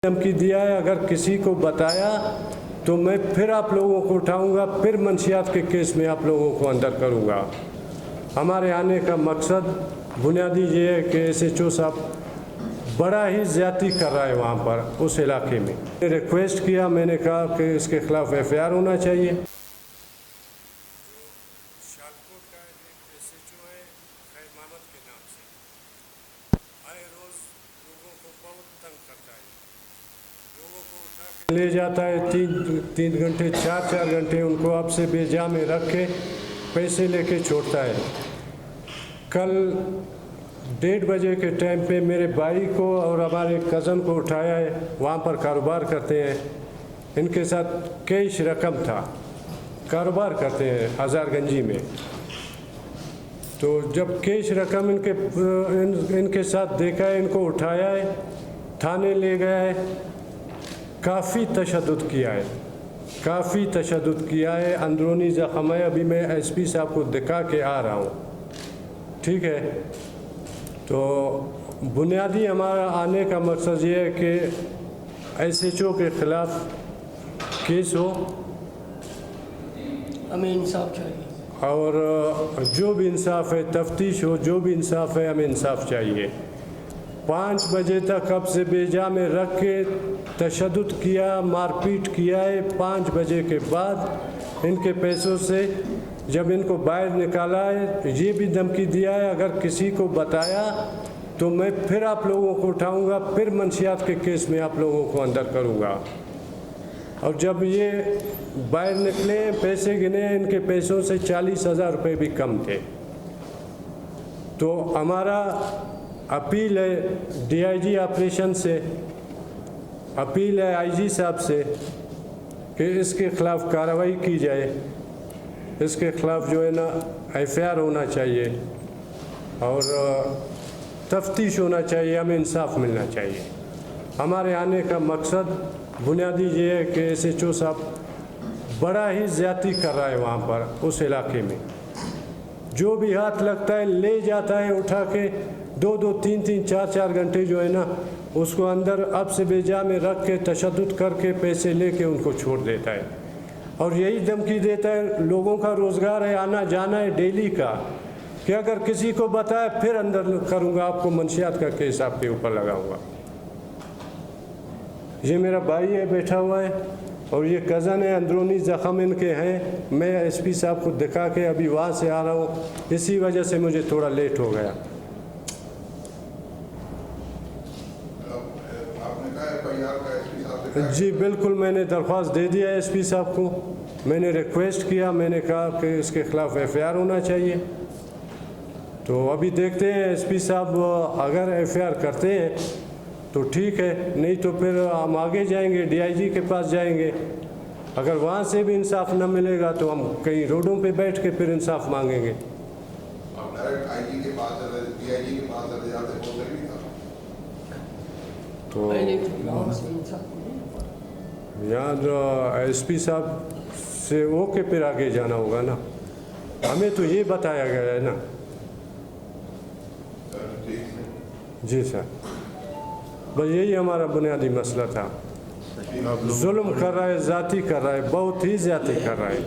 धमकी दिया है, अगर किसी को बताया तो मैं फिर आप लोगों को उठाऊंगा, फिर मंशियात के केस में आप लोगों को अंदर करूंगा। हमारे आने का मकसद बुनियादी ये है कि SHO साहब बड़ा ही ज़्यादती कर रहा है वहाँ पर उस इलाके में। रिक्वेस्ट किया, मैंने कहा कि इसके खिलाफ FIR होना चाहिए। शालकोट का एक SHO है खैर मोहम्मद के नाम से, आए रोज़ लोगों को बहुत तंग करता है, लोगों को उठा के ले जाता है, तीन घंटे 4 घंटे उनको आपसे बेजा में रख के पैसे लेके छोड़ता है। कल 1:30 बजे के टाइम पे मेरे भाई को और हमारे कज़न को उठाया है, वहाँ पर कारोबार करते हैं, इनके साथ कैश रकम था, कारोबार करते हैं हज़ारगंजी में। तो जब कैश रकम इनके साथ देखा है, इनको उठाया है, थाने ले गया है, काफ़ी तशद्दुद किया है, काफ़ी तशद्दुद किया है। अंदरूनी ज़ख्म है, अभी मैं SP साहब को दिखा के आ रहा हूँ, ठीक है। तो बुनियादी हमारा आने का मकसद ये है कि SHO के ख़िलाफ़ केस हो, हमें इंसाफ चाहिए, और जो भी इंसाफ है तफ्तीश हो, जो भी इंसाफ है हमें इंसाफ चाहिए। 5 बजे तक अब से बेजा में रख के तशद्दुद किया, मारपीट किया है। 5 बजे के बाद इनके पैसों से जब इनको बाहर निकाला है, ये भी धमकी दिया है, अगर किसी को बताया तो मैं फिर आप लोगों को उठाऊंगा, फिर मंशियात के केस में आप लोगों को अंदर करूंगा। और जब ये बाहर निकले, पैसे गिने, इनके पैसों से 40,000 रुपये भी कम थे। तो हमारा अपील है DIG ऑपरेशन से, अपील है IG साहब से कि इसके ख़िलाफ़ कार्रवाई की जाए, इसके ख़िलाफ़ जो है ना FIR होना चाहिए और तफ्तीश होना चाहिए, हमें इंसाफ मिलना चाहिए। हमारे आने का मकसद बुनियादी ये है कि SHO साहब बड़ा ही ज़्यादती कर रहा है वहाँ पर उस इलाके में। जो भी हाथ लगता है ले जाता है उठा के, 2-2, 3-3, 4-4 घंटे जो है ना उसको अंदर अब से बेजा में रख के तशद्दुद करके पैसे लेके उनको छोड़ देता है। और यही धमकी देता है, लोगों का रोज़गार है, आना जाना है डेली का, कि अगर किसी को बताया फिर अंदर करूँगा, आपको मंशियात का केस आपके ऊपर लगाऊंगा। ये मेरा भाई है बैठा हुआ है और ये कज़न है, अंदरूनी ज़ख्म इनके हैं। मैं SP साहब को दिखा के अभी वहाँ से आ रहा हूँ, इसी वजह से मुझे थोड़ा लेट हो गया। जी बिल्कुल, मैंने दरख्वास्त दे दिया SP साहब को, मैंने रिक्वेस्ट किया, मैंने कहा कि इसके ख़िलाफ़ FIR होना चाहिए। तो अभी देखते हैं SP साहब अगर FIR करते हैं तो ठीक है, नहीं तो फिर हम आगे जाएंगे, DIG के पास जाएंगे। अगर वहाँ से भी इंसाफ न मिलेगा तो हम कहीं रोडों पे बैठ के फिर इंसाफ मांगेंगे। तो यहाँ SP साहब से के फिर आगे जाना होगा ना, हमें तो ये बताया गया है ना। जी सर, बस यही हमारा बुनियादी मसला था। जुल्म कर रहा है, ज़्यादती कर रहा है, बहुत ही ज़्यादती कर रहा है।